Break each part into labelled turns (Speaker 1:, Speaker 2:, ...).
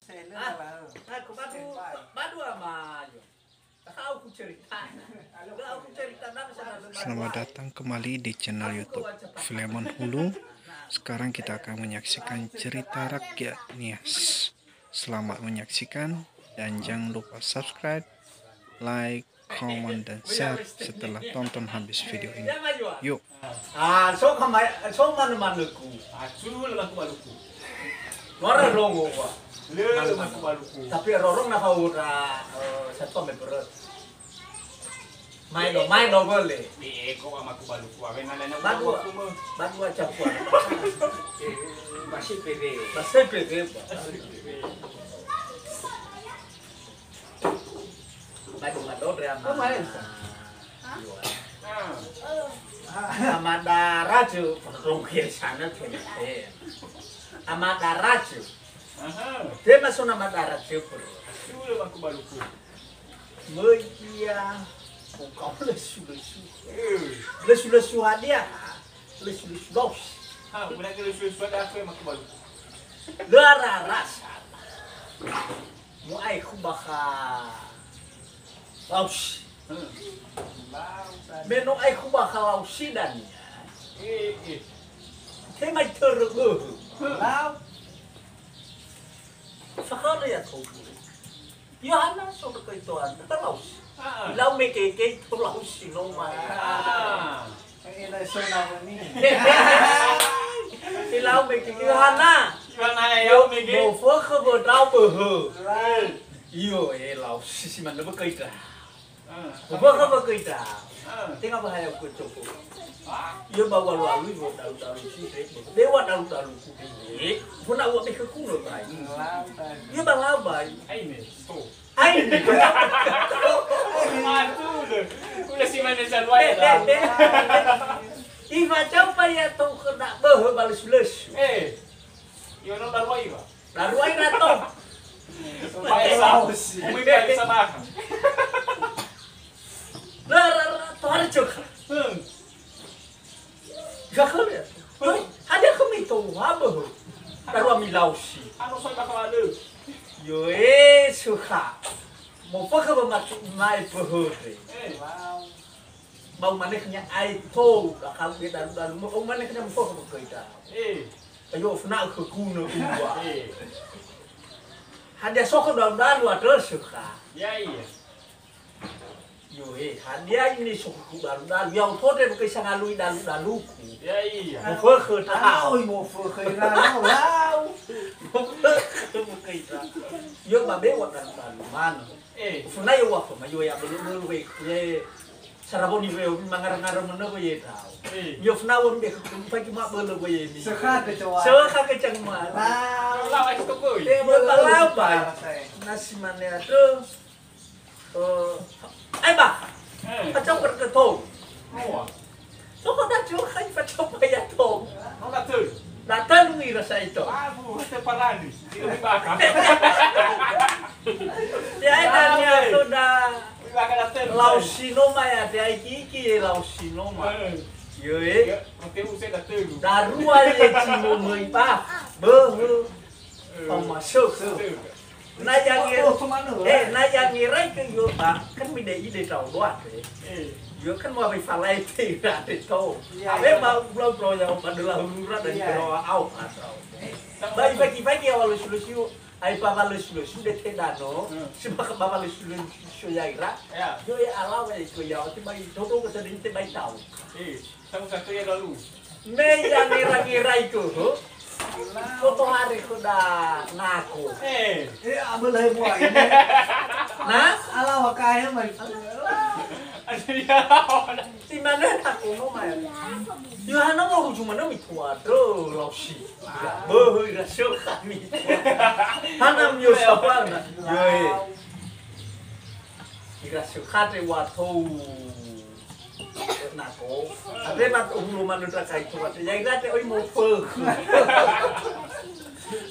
Speaker 1: Aku baru sama aku cerita. Aku cerita
Speaker 2: Selamat datang kembali di channel YouTube Filemon Hulu. Sekarang kita akan menyaksikan cerita rakyat Nias. Selamat menyaksikan dan jangan lupa subscribe, like, comment, dan share setelah tonton habis video ini. Yuk.
Speaker 1: so manuku. Ngora rongo wa. Tapi rorong na haura satu member. Main do gole.
Speaker 3: Ko ama ku baluku. Awen na na
Speaker 1: Badu aja ku.
Speaker 3: Masih pede.
Speaker 1: Basai pede. Badu ngado drama. Amada raju rongkir sana tuh. Amada raju. Dia masuk nama darat super.
Speaker 3: Dulu aku baluku.
Speaker 1: Media bukan lesu hadiah, lesu dos.
Speaker 3: Bukan lesu ada aku yang aku baluku.
Speaker 1: Lara rasa. Mau aku bakal laus. Menu aku bakal lausidan. Tema terus. Lau. Sekarang ya tuh, Yohana sudah keituan terlaus. Lau meke terlaus sih nomor.
Speaker 2: Ini sudah ini.
Speaker 1: Lau meke Yohana.
Speaker 3: Yo mege.
Speaker 1: Mau fokus berdau berhe. Iyo, lau sih mana berkeita. Fokus berkeita. Tengah bahaya kucuk. Yo bawa lalu yo dalu sih. Dewa dalu kucing. Pun awak meke kuno baik. Yo bang labai.
Speaker 3: Aine.
Speaker 1: Aine.
Speaker 3: Udah si mana salwai dah.
Speaker 1: Iva coba ya tuh kena beh balas lesu.
Speaker 3: Yo no salwai ba.
Speaker 1: Lalu ai ratong.
Speaker 3: Baik saus. Mui baik sama.
Speaker 1: Lara torcuk. Gakal ya. Ada kami tahu apa? Lalu amilausi.
Speaker 3: Ano soy bakal ada.
Speaker 1: Yo suka. Mau pakai bermaksud naik berhenti. Mau mana kena air tahu kalau kita dalam mau mana kena mau pakai kita. Ayo nak ke kuno dua. Hanya sok dalam ada suka.
Speaker 3: Ya iya.
Speaker 1: Yo hanya ini sok dalam yang tahu dia bukan sangalui dalu.
Speaker 3: Ya iya.
Speaker 1: Mau pakai tahu.
Speaker 2: Mau pakai lau.
Speaker 1: Bukan itu. Yo babe wak dalu mana. Funai wak mah yo ya belum ye saraboni we mangar-ngar mana we tahu. Yo funai wak be pagi mak belum we ni.
Speaker 2: Sekat kecoa.
Speaker 1: Sekat kecang mah.
Speaker 3: Lau aku tu boy.
Speaker 1: Balau ba. Nasi mana tu? Ai ba. Pacau berketong.
Speaker 3: Oh.
Speaker 1: So kau dah cuci kai pacau payah tong.
Speaker 3: No la tu.
Speaker 1: Datang ni rasa itu.
Speaker 3: Bu, te parani. Tidak bakal.
Speaker 1: Dia dah sudah
Speaker 3: Bakal datang.
Speaker 1: lausinoma ya dia iki lausinoma. Yo
Speaker 3: Nanti usai datang.
Speaker 1: darua ye cimo mai pa. Beuh. Masuk. Na yang na yang ngirai ke yo ta kan mi de ide tau doat. Yo kan mau falai tidak itu. Abe mau belum yang adalah lurah dari bawah au atau. Bagi awal lusu ai papa lusu de tedano. Sebab papa lusu ya ira. Yo ya ala we ko ya ti bai todo ko sedin ti bai tau.
Speaker 3: Sama satu ya lalu.
Speaker 1: Me yang ngira itu. Foto hari ko da nako.
Speaker 2: Ambil lagi buat ini.
Speaker 1: Nah,
Speaker 2: Ala wakai mah.
Speaker 1: di mana aku mau main? Yohana mau cuma nama itu ada lausi. Boh, rasio kami. Hanam yo siapa na? Yo. Rasio kate waktu nako. Ada nak umum manusia kayak itu. Yang ada oi mau per.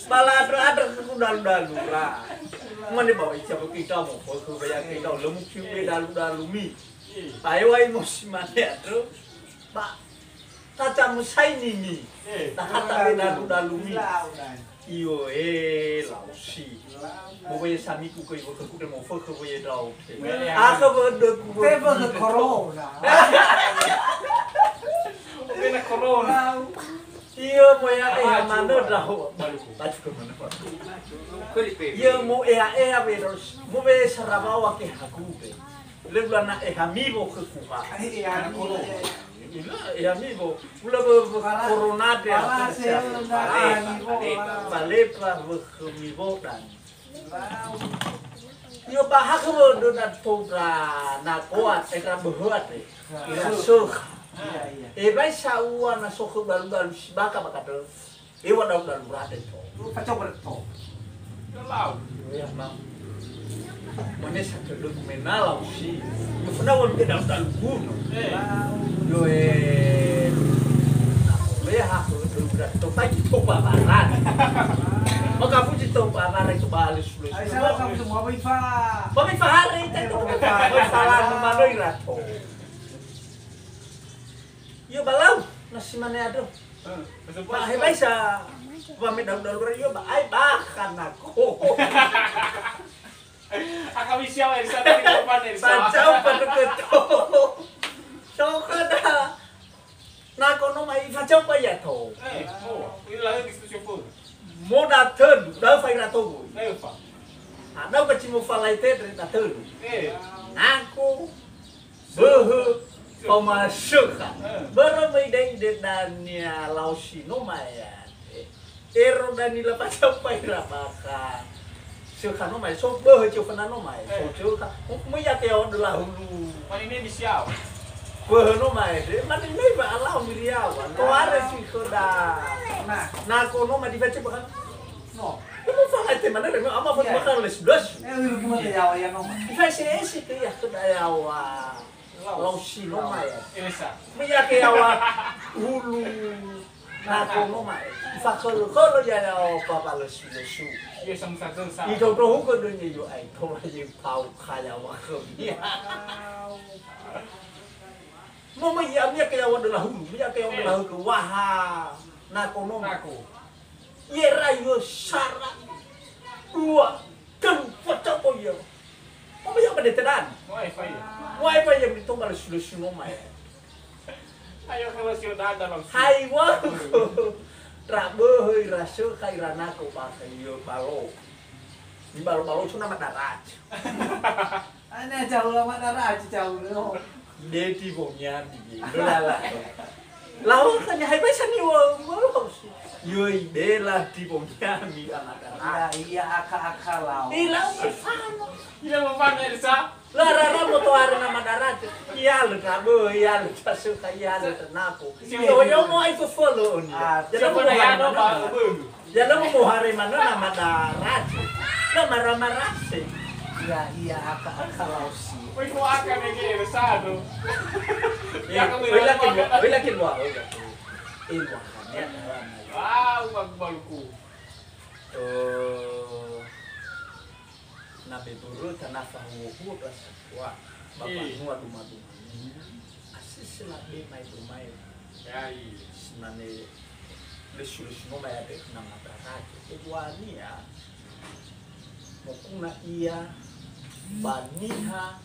Speaker 1: Malah ada dalu lah. Mana bawa siapa kita mau per bayar kita lemu kiu dalu mi. Ayo ay mo si Manetro, ba, tata mo say nini, nakatabi dalu-dalu mi. Iyo lausi. Bố bây giờ sami cụ cười bố cười cụ để một phơi khơi bây giờ đầu. Khơi bây được cụ.
Speaker 4: Thế vừa được corona.
Speaker 3: Bên là corona.
Speaker 1: Iya mo ya mana dah. Baju ke mana Pak? Iya mo beros. Mo be sarabawa ke haku be. Lebla na hamibo ke kuha.
Speaker 4: Iya, corona.
Speaker 1: Hamibo. Mula corona de. Balepa hamibo dan. Yo bahak mo do na toga na kuat ekra behuat be. Ira suk. Vai saua na soco baru si baka tuh. Wadah berada itu.
Speaker 4: Kacau berto.
Speaker 3: Lau.
Speaker 1: Ya mam. Mana satu dokumental sih. Pernah orang ke dalam kuno. Yo aku berada tu pagi tu babaran. Maka puji tu babaran itu balis lulus.
Speaker 4: Salah kamu semua Bifa.
Speaker 1: Bami fahari itu. Salah mana irato. Yo balau nasi mana ada. Pak hebai sa pamit dalu yo ba ai bahkan aku.
Speaker 3: Akan bisa di sana di depan di sana.
Speaker 1: Bacau pada keto. Cokoda. Na kono mai bacau pa ya to.
Speaker 3: Ini lagi diskusi pun.
Speaker 1: Mo dateng, dah fai rato.
Speaker 3: Pak.
Speaker 1: Ada kecil falai teh dari dateng. Aku beuh pemasuk beramai dari dania lausino maya ero dani lepas sampai rapakan sukano mai so beuh cufana no mai so cuka mu ya ke on lah hulu
Speaker 3: Mana ini bisa?
Speaker 1: beuh no mai de man ini ba Allah miriawan to are si koda na kono ma dibaca bahkan
Speaker 4: No.
Speaker 1: Kamu faham te mana remo ama fa bakal les dos
Speaker 4: Lu gimana ya ya no.
Speaker 1: Fase ke ya koda ya wa lausino maya
Speaker 3: Elsa.
Speaker 1: Minyak awak hulu nako nomai fakol kalau ya papa lesu lesu
Speaker 3: Iya sama satu sama.
Speaker 1: itu tuh ko dunia yo ai to aja pau kaya wa ya mama ya minyak awak adalah hulu minyak awak adalah ke waha nako nomai ye rayo syarat dua kan foto ko ya mama ya pada tedan wifi yang ditunggal lesu nomai
Speaker 3: Ayo kalau sudah dalam.
Speaker 1: hai wa rabe heuy rasa kairana ko pakai yo balo di balo itu nama darat
Speaker 4: Ana jauh lama darah jauh no.
Speaker 1: dedi bomnya di lala lawan kan hai bisa ni wo yo idela di bomnya mi anak darat
Speaker 4: Iya aka lau.
Speaker 1: ilang fano
Speaker 3: Iya mana Elsa?
Speaker 1: Lara moto hari nama darat iya lu rabe iya lu suka iya lu tenaku yo mau itu follow ni
Speaker 3: Jadi mana ya no Pak?
Speaker 1: ya lu mau hari mana nama darat nama ramarase
Speaker 4: Iya aka lau sih.
Speaker 3: Wih mau akan lagi Elsa tu.
Speaker 1: Wilakin wah. Ilmu ya.
Speaker 3: Wow, bagbalku.
Speaker 1: Nabi turut tanah fahuhu rasa tua. Bapak nuat rumah. Asis selabi mai rumai.
Speaker 3: Ya iya.
Speaker 1: Senane lesu-lesu no mai ada nama darat. Keduani ya. Mokuna iya baniha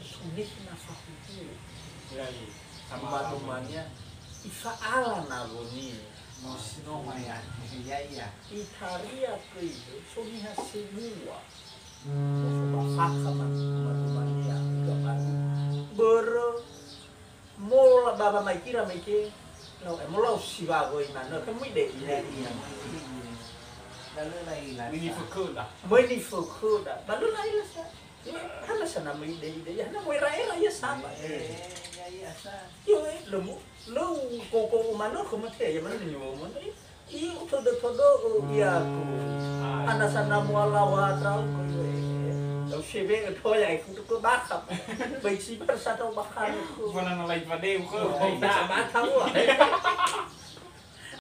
Speaker 1: sulit nafahuhu.
Speaker 3: Ya iya.
Speaker 1: Sama temannya Ifa'ala naruni
Speaker 4: Musino maya. Iya.
Speaker 1: Itaria kriyo soniha semua Mufubafaka teman-temannya Gapan Mola baba maikira maike Mola usibago imana Kamu ide
Speaker 4: Iya. Lalu lagi lah.
Speaker 3: Ini fakir dah.
Speaker 1: Mweni fukuda Balu lain sa Hana sana mo ide Ya hana mo ira-ira ya sama
Speaker 4: Iya sa.
Speaker 1: Yo lo koko umano kumate ya mana ni mo iyo todo ya ko ana sana mo alawa trao ko yo shebe to ya ko bakap bai si per sa to bakal ko
Speaker 3: Mana nalai pada ko.
Speaker 1: ba ta wa